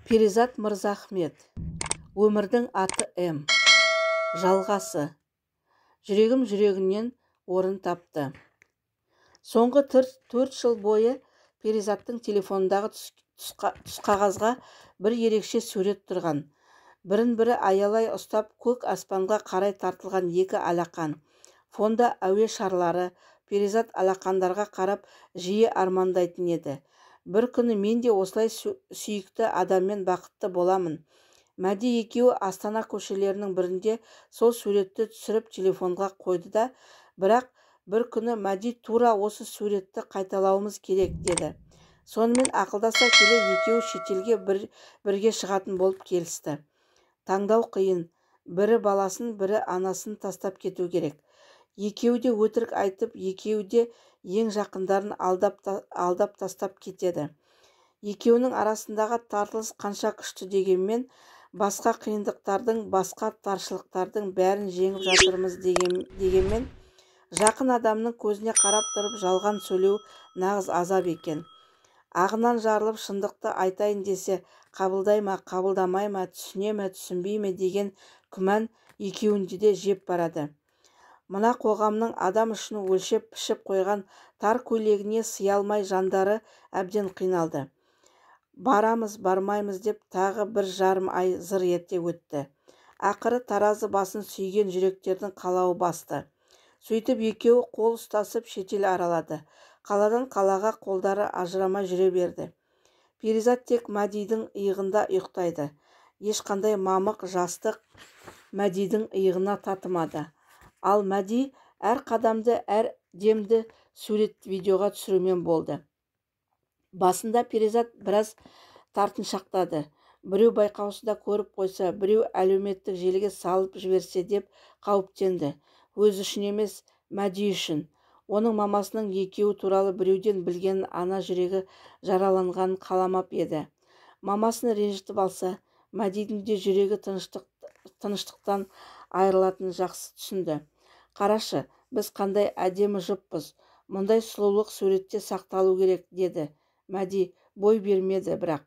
Перизат Мырзахмет. Өмірдің аты М. Жалғасы. Жүрегім жүрегінен орын тапты. Соңғы 4 жыл бойы Перизаттың телефонындағы түсқағазға бір ерекше сурет тұрған. Бірін-бірі аялай ұстап көк аспанға қарай тартылған екі алақан. Фонда әуе шарлары. Перизат алақандарға қарап жиі армандайтын еді. Бір күні мен де осылай сүйікті адаммен бақытты боламын. Мәди екеуі Астана көшелерінің бірінде сол суретті түсіріп телефонға қойды да, бірақ бір күні Мәди тура осы суретті қайталауымыз керек деді. Сонымен ақылдаса келе екеуі шетелге бірге шығатын болып келісті. Таңдау қиын. Бірі баласын, бірі анасын тастап кету керек. Екеуі де өтірік айтып, екеуі де ең жақындарын алдап тастап кетеді. Екеуінің арасындағы тартылыс қанша күшті дегенмен, басқа қиындықтардың, басқа таршылықтардың бәрін жеңіп жатырмыз дегенмен, жақын адамның көзіне қарап тұрып жалған сөйлеу нағыз азап екен. Ағынан жарылып шындықты айтайын десе, қабылдай ма, қабылдамай ма, түсіне ме, түсінбей ме деген күмән екеуінде де жеп барады. Мына қоғамның адам үшін өлшеп пішіп қойған тар көйлегіне сыя алмай жандары әбден қиналды. Барамыз, бармаймыз деп тағы 1,5 ай зыр ете өтті. Ақыры таразы басын сүйген жүректердің қалауы басты. Сөйтіп екеуі қол ұстасып шетел аралады. Қаладан қалаға қолдары ажырамай жүре берді. Перизат тек Мәдидің иығында ұйықтайды. Ешқандай мамық, жастық Мәдидің иығына татымады. Ал Мәди әр қадамды, әр демді сурет видеоға түсірумен болды. Басында Перизат біраз тартыншақтады. Біреу байқаусызда көріп қойса, біреу әлеуметтік желіге салып жіберсе деп қауіптенді. Өзі үшін емес, Мәди үшін. Оның мамасының екеуі туралы біреуден білген ана жүрегі жараланғанын қаламап еді. Мамасын ренжітіп алса, Мәдидің де жүрегі тыныштықтан айырылатынын жақсы түсінді. Қарашы, біз қандай әдемі жұппыз, мұндай сұлулық суретте сақталу керек, деді. Мәди бой бермеді бірақ.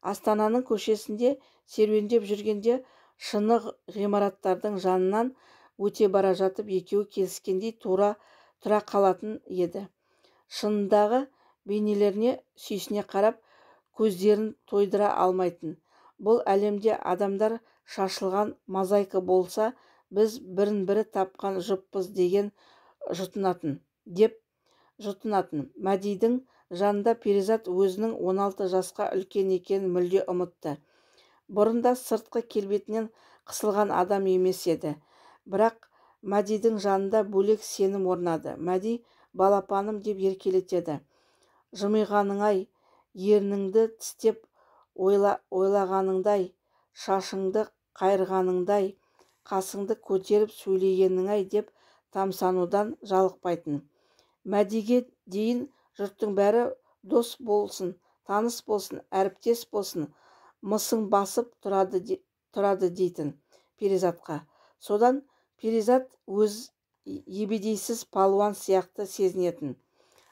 Астананың көшесінде серуендеп жүргенде шыны ғимараттардың жанынан өте бара жатып екеуі келіскендей тұра қалатын еді. Шынындағы бейнелеріне сүйсіне қарап, көздерін тойдыра алмайтын. Бұл әлемде адамдар шашылған мозаика болса, біз бірін-бірі тапқан жұппыз деген жұтынатын. Мәдидің жанында Перизат өзінің 16 жасқа үлкен екенін мүлде ұмытты. Бұрында сыртқы келбетінен қысылған адам емес еді. Бірақ Мәдидің жанында бөлек сенім орнады. Мәди балапаным деп еркелетеді. Жымиғаныңай, ерніңді тістеп ойлағаныңдай, шашыңды қайырғаныңдай, қасыңды көтеріп сөйлегеніңай деп тамсанудан жалықпайтын. Мәдиге дейін жұрттың бәрі дос болсын, таныс болсын, әріптес болсын, мысың басып тұрады дейтін Перизатқа. Содан Перизат өз ебедейсіз палуан сияқты сезінетін.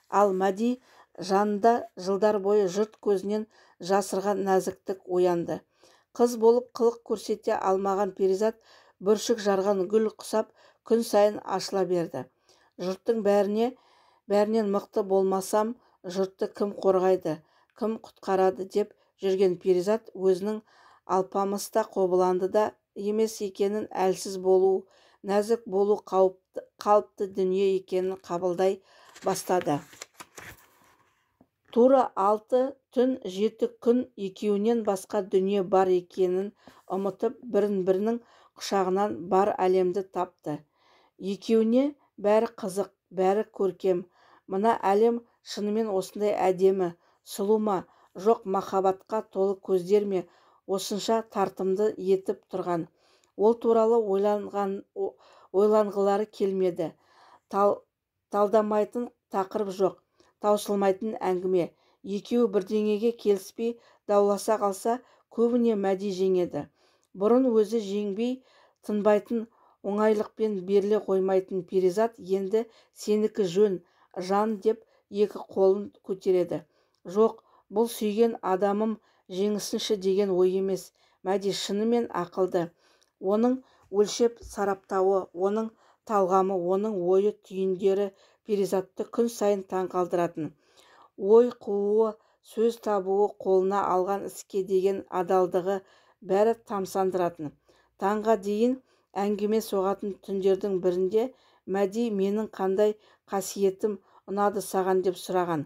Ал Мәди жанында жылдар бойы жұрт көзінен жасырған нәзіктік оянды. Қыз болып қылық көрсете алмаған Перизат бүршік жарған гүл құсап күн сайын ашыла берді. Жұрттың бәрінен мықты болмасам, жұртты кім қорғайды, кім құтқарады деп жүрген Перизат өзінің алпамыста қобыланды да емес екенін, әлсіз болу, нәзік болу қалыпты дүние екенін қабылдай бастады. Тура 6 түн 7 күн екеуінен басқа дүние бар екенін ұмытып, бірін-бірінің құшағынан бар әлемді тапты. Екеуіне бәрі қызық, бәрі көркем. Мына әлем шынымен осындай әдемі, сұлу ма, жоқ махаббатқа толы көздер ме осынша тартымды етіп тұрған. Ол туралы ойланғылары келмеді. Талдамайтын тақырып жоқ, таусылмайтын әңгіме. Екеуі бірдеңеге келіспей дауласа қалса, көбіне Мәди жеңеді. Бұрын өзі жеңбей тынбайтын, оңайлықпен беріле қоймайтын Перизат енді сенікі жөн, жан деп екі қолын көтереді. Жоқ, бұл сүйген адамым жеңісінші деген ой емес. Мәди шынымен ақылды. Оның өлшеп сараптауы, оның талғамы, оның ойы түйіндері Перизатты күн сайын таңқалдыратын. Ой қууы, сөз табуы, қолына алған іске деген адалдығы бәрі тамсандыратын. Таңға дейін әңгіме соғатын түндердің бірінде Мәди менің қандай қасиетім ұнады саған деп сұраған.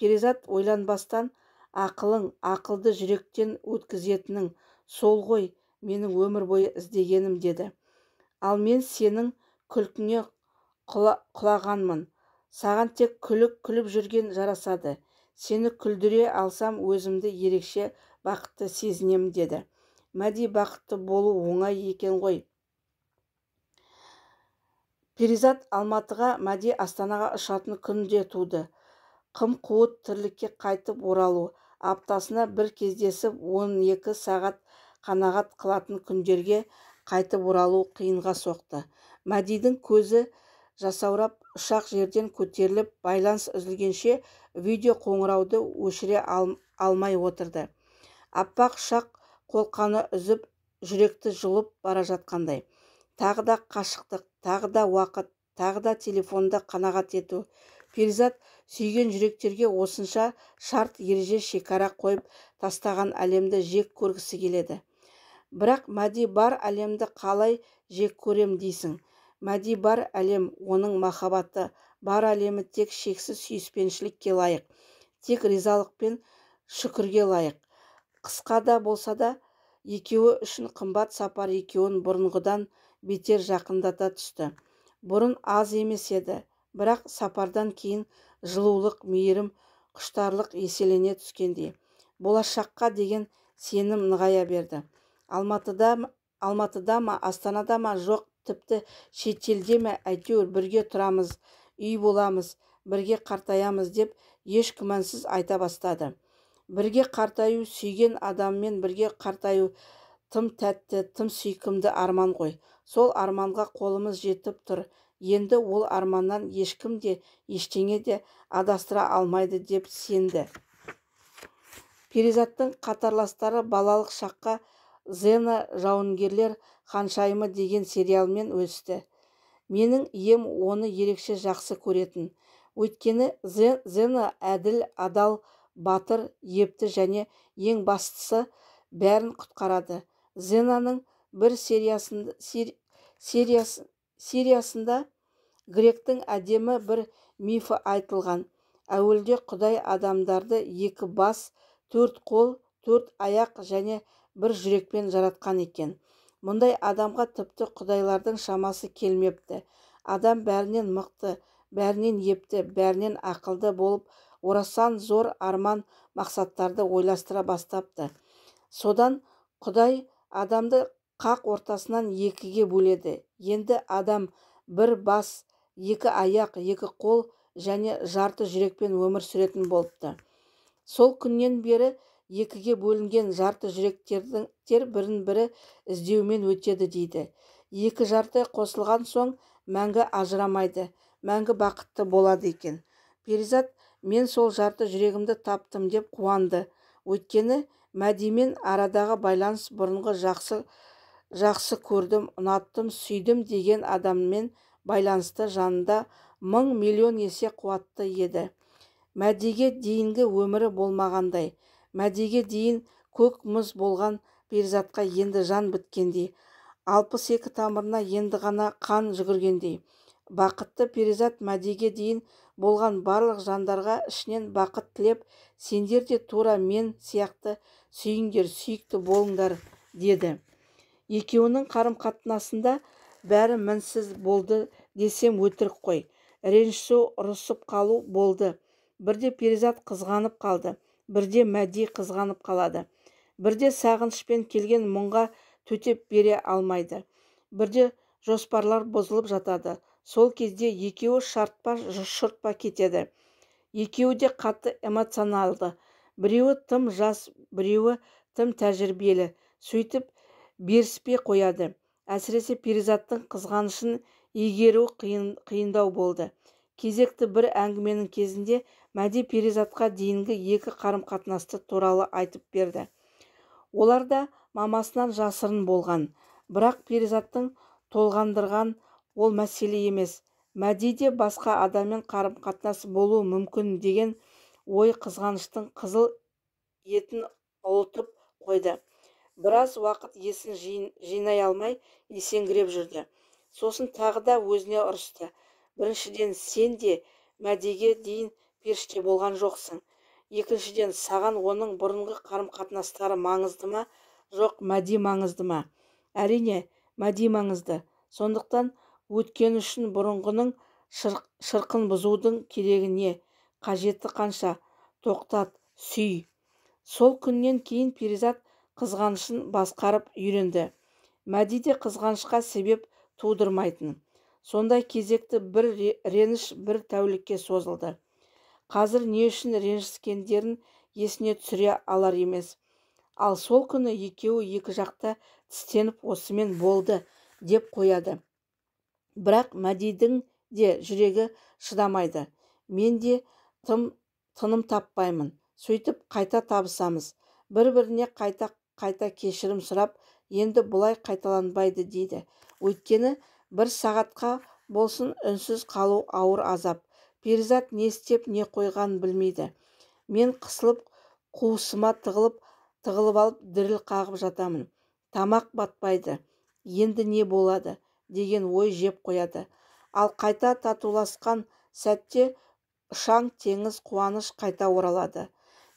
Перизат ойланбастан, ақылың, ақылды жүректен өткізетінің сол ғой менің өмір бойы іздегенім деді. Ал мен сенің күлкіңе құлағанмын. Саған тек күліп жүрген жарасады. Сені күлдіре алсам өзімді ерекше бақытты сезінем деді. Мәди бақытты болу оңай екен ғой. Перизат Алматыға, Мәди Астанаға ұшатын күн де туды. Қым-қуыт тірлікке қайтып оралу, аптасына бір кездесіп 12 сағат қанағат қылатын күндерге қайтып оралу қиынға соқты. Мәдидің көзі жасаурап, ұшақ жерден көтеріліп, байланыс үзілгенше видео қоңырауды өшіре алмай отырды. Аппақ ұшақ қолқаны үзіп, жүректі жұлып бара жатқандай. Тағы да қашықтық, тағы да уақыт, тағы да телефонды қанағат ету. Перизат сүйген жүректерге осынша шарт ереже шекара қойып тастаған әлемді жек көргісі келеді. Бірақ Мәди бар әлемді қалай жек көрем дейсің? Мәди бар әлем, оның махаббаты, бар әлемі тек шексіз сүйіспеншілікке лайық, тек ризалық пен шүкірге лайық. Қысқа да болса да, екеуі үшін қымбат сапар екеуін бұрынғыдан бетер жақындата түсті. Бұрын аз емес еді, бірақ сапардан кейін жылулық, мейірім, құштарлық еселене түскендей. Болашаққа деген сенім нығая берді. Алматыда ма, Астанада ма, жоқ, тіпті шетелде ме, әйтеуір бірге тұрамыз, үй боламыз, бірге қартаямыз деп еш күмәнсіз айта бастады. Бірге қартаю, сүйген адаммен бірге қартаю тым тәтті, тым сүйкімді арман ғой. Сол арманға қолымыз жетіп тұр. Енді ол арманнан ешкім де, ештеңе де адастыра алмайды деп сенді. Перизаттың қатарластары балалық шаққа Зена жауынгерлер ханшайымы деген сериалмен өсті. Менің ием оны ерекше жақсы көретін. Өйткені Зена әділ, адал, батыр, епті және ең бастысы бәрін құтқарады. Зенаның бір сериясында гректің әдемі бір мифі айтылған. Әуелде Құдай адамдарды 2 бас, 4 қол, 4 аяқ және бір жүрекпен жаратқан екен. Мұндай адамға тіпті құдайлардың шамасы келмепті. Адам бәрінен мықты, бәрінен епті, бәрінен ақылды болып, орасан зор арман мақсаттарды ойластыра бастапты. Содан Құдай адамды қақ ортасынан 2-ге бөледі. Енді адам 1 бас, 2 аяқ, 2 қол және жарты жүрекпен өмір сүретін болыпты. Сол күннен бері 2-ге бөлінген жарты жүректер бірін-бірі іздеумен өтеді дейді. 2 жарты қосылған соң мәңгі ажырамайды, мәңгі бақытты болады екен. Перизат мен сол жарты жүрегімді таптым деп қуанды. Өйткені Мәдимен арадағы байланыс бұрынғы жақсы көрдім, ұнаттым, сүйдім деген адаммен байланысты жанында 1000 миллион есе қуатты еді. Мәдиге дейінгі өмірі болмағандай, Мәдиге дейін көк мұз болған Перизатқа енді жан біткендей, 62 тамырына енді ғана қан жүгіргендей. Бақытты Перизат Мәдиге дейін болған барлық жандарға ішінен бақыт тілеп, сендер де тура мен сияқты сүйіңдер, сүйікті болыңдар деді. Екеуінің қарым-қатынасында бәрі мінсіз болды десем өтірік қой. Ренжісу, ұрысып қалу болды. Бірде Перизат қызғанып қалды, бірде Мәди қызғанып қалады. Бірде сағынышпен келген мұңға төтеп бере алмайды. Бірде жоспарлар бұзылып жатады. Сол кезде екеуі шартпа кетеді. Екеуі де қатты эмоционалды. Біреуі тым жас, біреуі тым тәжірибелі. Сөйтіп беріспей қояды. Әсіресе Перизаттың қызғанышын игеру қиындау болды. Кезекті бір әңгіменің кезінде Мәди Перизатқа дейінгі 2 қарым-қатынасты туралы айтып берді. Олар да мамасынан жасырын болған. Бірақ Перизаттың толғандырған ол мәселе емес. Мәдиде басқа адаммен қарым-қатынас болуы мүмкін деген ой қызғаныштың қызыл етін ұлытып қойды. Біраз уақыт есін жинай алмай есеңгіреп жүрді. Сосын тағы да өзіне ұрысты. Біріншіден, сен де Мәдиге дейін періште болған жоқсың. Екіншіден, саған оның бұрынғы қарым-қатынастары маңызды ма, жоқ Мәди маңызды ма? Әрине, Мәди маңызды. Сондықтан өткені үшін бұрынғының шырқын бұзудың керегі не? Қажеті қанша? Тоқтат, сүй. Сол күннен кейін Перизат қызғанышын басқарып үйренді. Мәди де қызғанышқа себеп тудырмайтын. Сондай кезекті бір реніш бір тәулікке созылды. Қазір не үшін ренжіскендерін есіне түсіре алар емес. Ал сол күні екеуі екі жақта тістеніп осымен болды деп қояды. Бірақ Мәдидің де жүрегі шыдамайды. Мен де тыным таппаймын. Сөйтіп қайта табысамыз. Бір-біріне қайта кешірім сұрап, енді бұлай қайталанбайды дейді. Өйткені бір сағатқа болсын үнсіз қалу ауыр азап. Перизат не істеп не қойғанын білмейді. Мен қысылып, қуысыма тығылып алып діріл қағып жатамын. Тамақ батпайды. Енді не болады деген ой жеп қояды. Ал қайта татуласқан сәтте ұшаң теңіз қуаныш қайта оралады.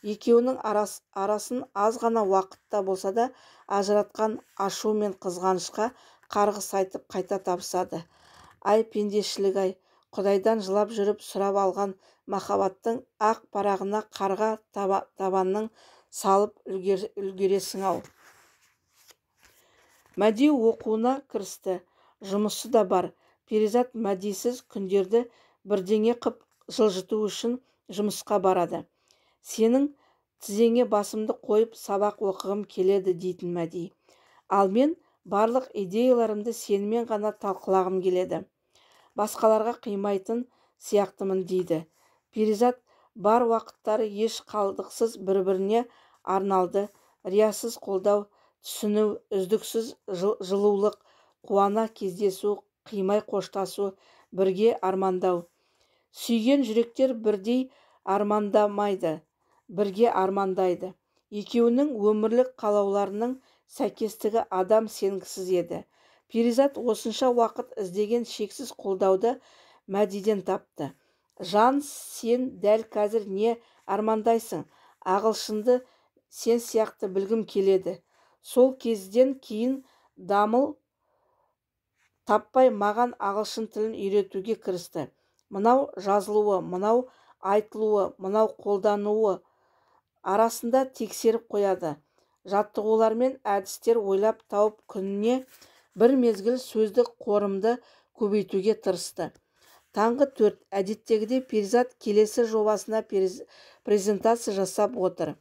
Екеуінің арасын аз ғана уақытта болса да ажыратқан ашу мен қызғанышқа қарғыс айтып қайта табысады. Ай пендешілік-ай, Құдайдан жылап жүріп сұрап алған махаббаттың ақ парағына қарға табанның салып үлгересің-ау. Мәди оқуына кірісті. Жұмысы да бар. Перизат Мәдисіз күндерді бірдеңе қып жылжыту үшін жұмысқа барады. Сенің тізеңе басымды қойып сабақ оқығым келеді дейтін Мәди. Ал мен барлық идеяларымды сенімен ғана талқылағым келеді. Басқаларға қимайтын сияқтымын дейді. Перизат бар уақыттары еш қалдықсыз бір-біріне арналды. Риясыз қолдау, түсіну, үздіксіз жылулық, қуана кездесу, қимай қоштасу, бірге армандау. Сүйген жүректер бірдей армандамайды, бірге армандайды. Екеуінің өмірлік қалауларының сәйкестігі адам сенгісіз еді. Перизат осынша уақыт іздеген шексіз қолдауды Мәдиден тапты. Жан, сен дәл қазір не армандайсың? Ағылшынды сен сияқты білгім келеді. Сол кезден кейін дамыл таппай маған ағылшын тілін үйретуге кірісті. Мынау жазылуы, мынау айтылуы, мынау қолдануы арасында тексеріп қояды. Жаттығулар мен әдістер ойлап тауып күніне бір мезгіл сөздік қорымды көбейтуге тырысты. Таңғы 4. Әдеттегідей Перизат келесі жобасына презентация жасап отыр.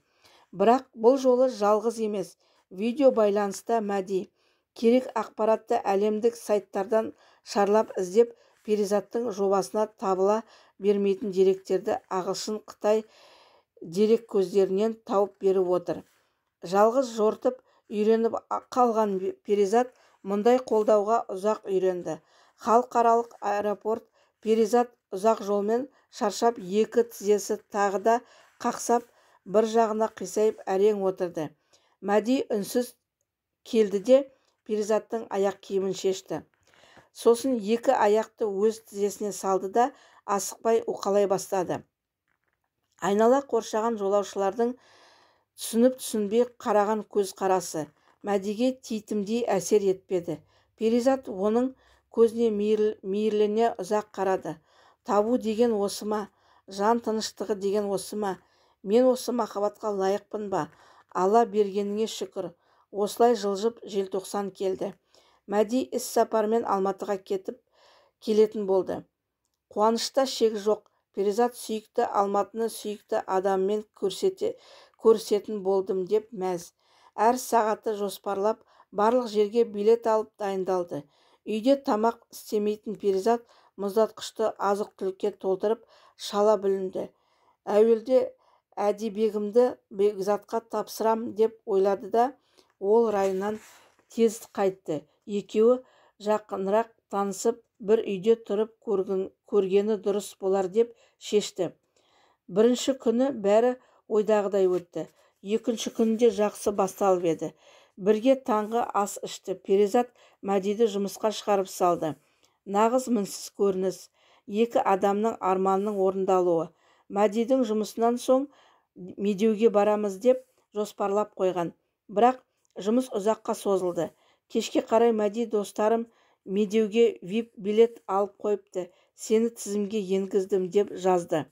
Бірақ бұл жолы жалғыз емес. Видео байланыста Мәди. Керек ақпаратты әлемдік сайттардан шарлап іздеп, Перизаттың жобасына табыла бермейтін деректерді ағылшын, Қытай дерек көздерінен тауып беріп отыр. Жалғыз жортып үйреніп қалған Перизат мұндай қолдауға ұзақ үйренді. Халықаралық аэропорт. Перизат ұзақ жолмен шаршап екі тізесі тағы да қақсап бір жағына қисайып әрең отырды. Мәди үнсіз келді де Перизаттың аяқ киімін шешті. Сосын екі аяқты өз тізесіне салды да асықпай уқалай бастады. Айнала қоршаған жолаушылардың түсініп-түсінбей қараған көз қарасы Мәдиге титімдей әсер етпеді. Перизат оның көзіне мейірлене ұзақ қарады. Табу деген осы ма? Жан тыныштығы деген осы ма? Мен осы махаббатқа лайықпын ба? Алла бергеніңе шүкір. Осылай жылжып желтоқсан келді. Мәди іс сапармен Алматыға келетін болды. Қуанышта шек жоқ. Перизат сүйікті Алматыны сүйікті адаммен көрсетін болдым деп мәз. Әр сағаты жоспарлап, барлық жерге билет алып дайындалды. Үйде тамақ істемейтін Перизат мұздатқышты азық-түлікке толтырып шала бүлінді. Әуелде әдибегімді бекзатқа тапсырам деп ойлады да ол райынан тез қайтты. Екеуі жақынырақ танысып, бір үйде тұрып көргені дұрыс болар деп шешті. Бірінші күні бәрі ойдағыдай өтті. Екінші күнде жақсы басталып еді. Бірге таңғы ас ішті. Перизат Мәдиді жұмысқа шығарып салды. Нағыз мінсіз көрініс. Екі адамның арманының орындалуы. Мәдидің жұмысынан соң медеуге барамыз деп жоспарлап қойған. Бірақ жұмыс ұзаққа созылды. Кешке қарай Мәди: достарым медеуге вип билет алып қойыпты. Сені тізімге енгіздім деп жазды.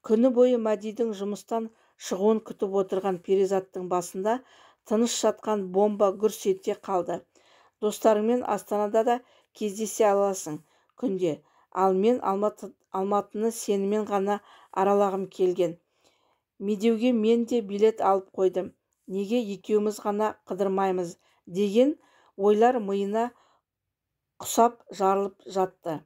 Күні бойы Мәдидің жұмыстан шығуын күтіп отырған Перизаттың басында тыныш жатқан бомба гүрс ете қалды. Достарыңмен Астанада да кездесе аласың күнде, ал мен Алматыны сенімен ғана аралағым келген. Медеуге мен де билет алып қойдым. Неге екеуміз ғана қыдырмаймыз деген ойлар миына құсап жарылып жатты.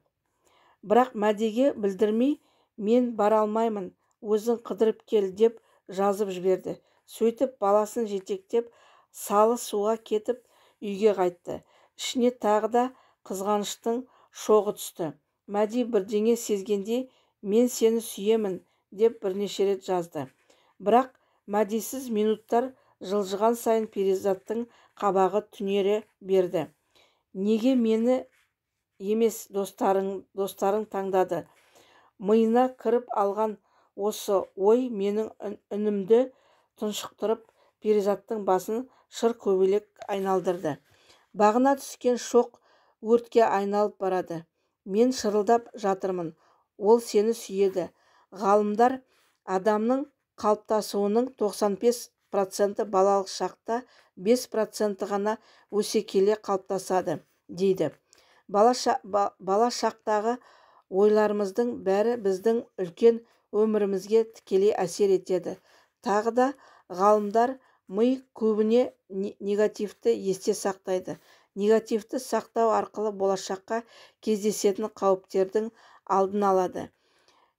Бірақ Мәдиге білдірмей: мен бара алмаймын, өзің қыдырып кел деп жазып жіберді. Сөйтіп баласын жетектеп салы суға кетіп үйге қайтты. Ішіне тағы да қызғаныштың шоғы түсті. Мәди бірдеңе сезгендей: мен сені сүйемін деп бірнеше рет жазды. Бірақ Мәдисіз минуттар жылжыған сайын Перизаттың қабағы түнере берді. Неге мені емес достарың таңдады? Миына кіріп алған осы ой менің үнімді тұншықтырып, Перизаттың басын шыр көбелек айналдырды. Бағына түскен шоқ өртке айналып барады. Мен шырылдап жатырмын. Ол сені сүйеді. Ғалымдар адамның қалыптасуының 95% балалық шақта, 5% ғана өсе келе қалыптасады дейді. Бала шақтағы ойларымыздың бәрі біздің үлкен өмірімізге тікелей әсер етеді. Тағы да ғалымдар ми көбіне негативті есте сақтайды. Негативті сақтау арқылы болашаққа кездесетін қауіптердің алдын алады.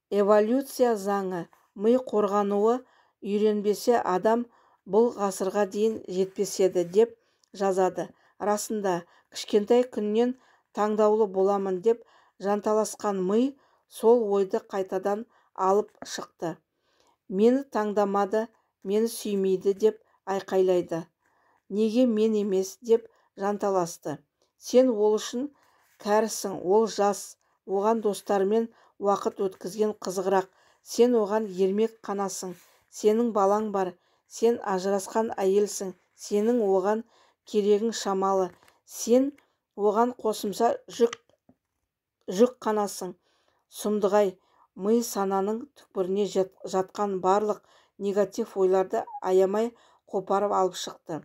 Эволюция заңы: ми қорғануы үйренбесе адам бұл ғасырға дейін жетпес еді деп жазады. Расында, кішкентай күннен таңдаулы боламын деп жанталасқан ми сол ойды қайтадан алып шықты. Мені таңдамады, мені сүймейді деп айқайлайды. Неге мен емес деп жанталасты. Сен ол үшін кәрісің, ол жас, оған достарымен уақыт өткізген қызығырақ. Сен оған ермек қанасың, сенің балаң бар, сен ажырасқан әйелсің, сенің оған керегің шамалы, сен оған қосымша жүк қанасың. Сұмдығай, ми сананың түкпіріне жатқан барлық негатив ойларды аямай қопарып алып шықты.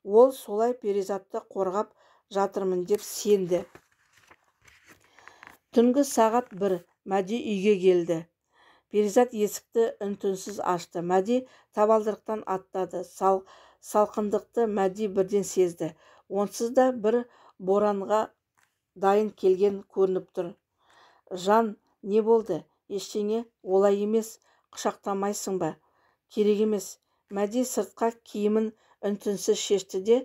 Ол солай Перизатты қорғап жатырмын деп сенді. Түнгі сағат 1. Мәди үйге келді. Перизат есікті үн-түнсіз ашты. Мәди табалдырықтан аттады. Салқындықты Мәди бірден сезді. Онсыз да бір боранға дайын келген көрініп тұр. Жан, не болды? Ештеңе? Олай емес. Құшақтамайсың ба? Керек емес. Мәди сыртқа киімін үн-түнсіз шешті де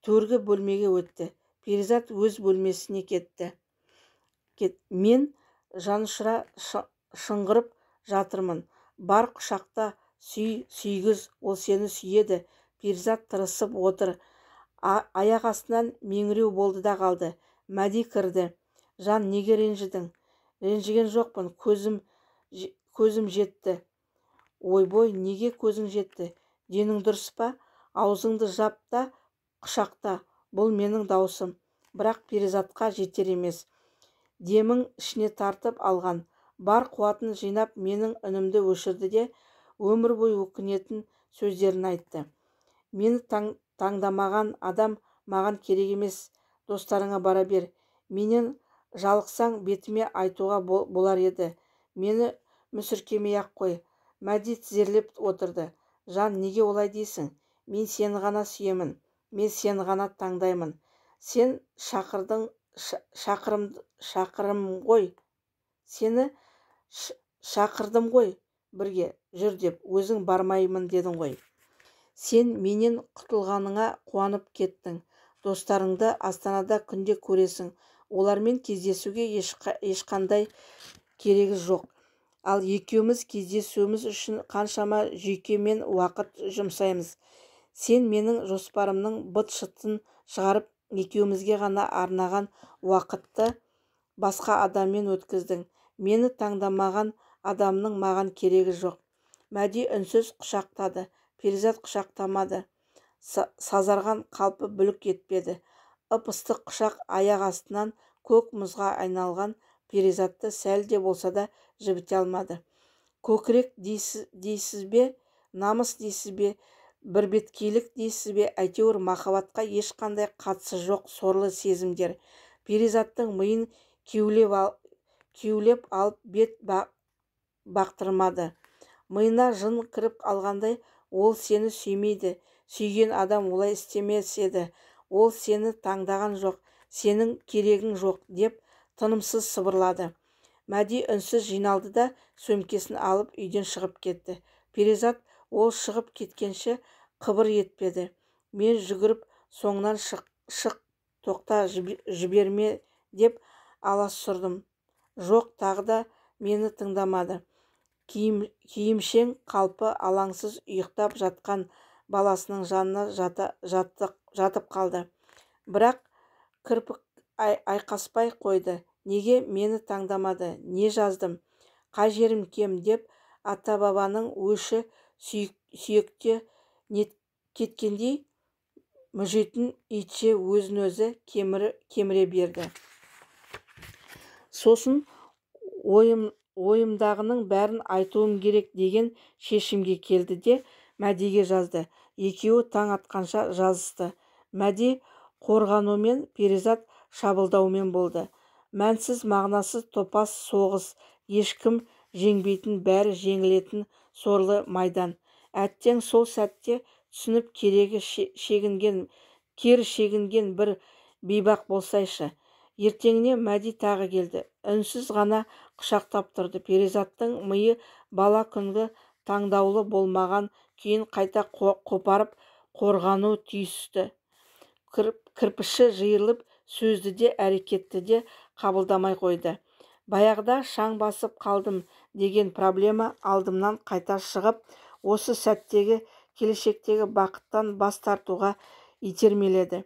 төргі бөлмеге өтті. Перизат өз бөлмесіне кетті. Мен жанұшыра шыңғырып жатырмын. Бар құшақта, сүйгіз, ол сені сүйеді. Перизат тырысып отыр. Аяқ астынан меңіреу болды да қалды. Мәди кірді. Жан, неге ренжідің? Ренжіген жоқпын, көзім жетті. Ойбой, неге көзің жетті? Денің дұрыс па? Аузыңды жап та құшақта. Бұл менің даусым. Бірақ Перизатқа жетер емес. Демің ішіне тартып алған. Бар қуатын жинап менің үнімді өшірді де өмір бойы өкінетін сөздерін айтты. Мені таңдамаған адам маған керек емес. Достарыңа бара бер. Менен жалықсаң бетіме айтуға болар еді. Мені мүсіркемей-ақ қой. Мәди тізерлеп отырды. Жан, неге олай дейсің? Мен сені ғана сүйемін. Мен сені ғана таңдаймын. Сен шақырым ғой. Сені шақырдым ғой. бірге жүр деп өзің бармаймын дедің ғой. Сен менен құтылғаныңа қуанып кеттің. Достарыңды Астанада күнде көресің. Олармен кездесуге ешқандай керегі жоқ. Ал екеуміз кездесуіміз үшін қаншама жүйке мен уақыт жұмсаймыз. Сен менің жоспарымның быт-шытын шығарып, екеумізге ғана арнаған уақытты басқа адаммен өткіздің. Мені таңдамаған адамның маған керегі жоқ. Мәди үнсіз құшақтады. Перизат құшақтамады. Сазарған қалпы бүлік етпеді. Ып-ыстық құшақ аяқ астынан көк мұзға айналған Перизатты сәл де болса да жібіте алмады. Көкірек дейсіз бе, намыс дейсіз бе, бірбеткейлік дейсіз бе, әйтеуір махаббатқа ешқандай қатысы жоқ сорлы сезімдер. Перизаттың миын кеулеп алып бет бақтырмады. Миына жын кіріп алғандай, ол сені сүймейді. Сүйген адам олай істемес еді. Ол сені таңдаған жоқ, сенің керегің жоқ, деп тынымсыз сыбырлады. Мәди үнсіз жиналды да сөмкесін алып үйден шығып кетті. Перизат ол шығып кеткенше қыбыр етпеді. Мен жүгіріп соңынан шық, тоқта, жіберме деп аласұрдым. Жоқ, тағы да мені тыңдамады. Киімшең қалпы алаңсыз ұйықтап жатқан баласының жанына жатып қалды. Бірақ кірпік айқаспай қойды. Неге мені таңдамады? Не жаздым? Қай жерім кем деп ата-бабаның өші сүйекте кеткендей мүжетін итше өзін-өзі кеміре берді. Сосын ойымдағының бәрін айтуым керек деген шешімге келді де Мәдиге жазды. Екеуі таң атқанша жазысты. Мәди қорғанумен, Перизат шабылдаумен болды. Мәнсіз, мағынасыз топас соғыс, ешкім жеңбейтін, бәрі жеңілетін сорлы майдан. Әттең сол сәтте түсініп кері шегінген бір бейбақ болсайшы. Ертеңіне Мәди тағы келді. Үнсіз ғана құшақтап тұрды. Перизаттың миы бала күнгі таңдаулы болмаған күйін қайта қопарып қорғану түйісті. Кірпіші жиырылып сөзді де әрекетті де қабылдамай қойды. Баяғыда шаң басып қалдым деген проблема алдымнан қайта шығып, осы сәттегі келешектегі бақыттан бас тартуға итермеледі.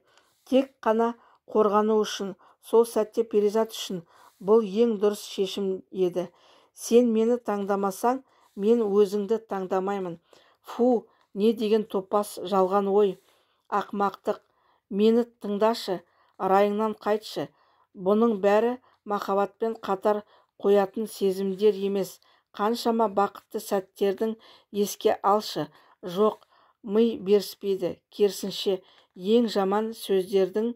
Тек қана қорғану үшін, сол сәтте Перизат үшін бұл ең дұрыс шешім еді. Сен мені таңдамасаң, мен өзіңді таңдамаймын. Фу, не деген топас жалған ой, ақымақтық. Мені тыңдашы, райыңнан қайтшы. Бұның бәрі махаббатпен қатар қоятын сезімдер емес. Қаншама бақытты сәттердің еске алшы. Жоқ, ми беріспейді. Керісінше, ең жаман сөздердің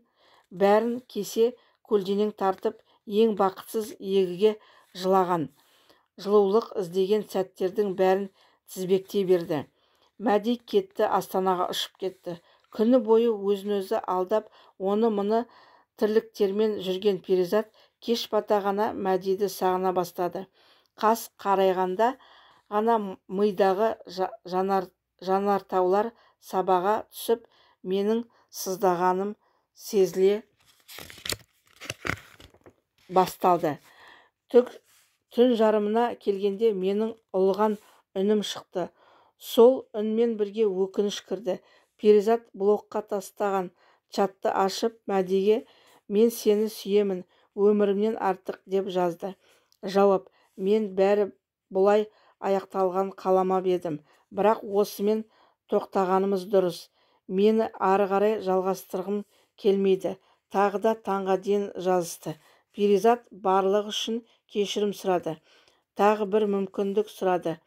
бәрін кесе көлденең тартып, ең бақытсыз егіге жылаған, жылулық іздеген сәттердің бәрін тізбектей берді. Мәди кетті, Астанаға ұшып кетті. Күні бойы өзін-өзі алдап, оны-мұны тірліктермен жүрген Перизат кеш бата ғана Мәдиді сағына бастады. Қас қарайғанда ғана мидағы жанартаулар сабаға түсіп, менің сыздағаным сезіле басталды. Түн жарымына келгенде менің ұлыған үнім шықты. Сол үнмен бірге өкініш кірді. Перизат блокқа тастаған чатты ашып Мәдиге «Мен сені сүйемін, өмірімнен артық» деп жазды. Жауап: мен бәрі бұлай аяқталған қаламап едім, бірақ осымен тоқтағанымыз дұрыс. Мені ары қарай жалғастырғым келмейді. Тағы да таңға дейін жазысты. Перизат барлығы үшін кешірім сұрады. Тағы бір мүмкіндік сұрады.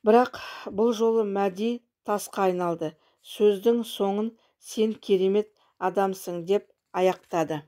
Бірақ бұл жолы Мәди тасқа айналды. Сөздің соңын «Сен керемет адамсың» деп аяқтады.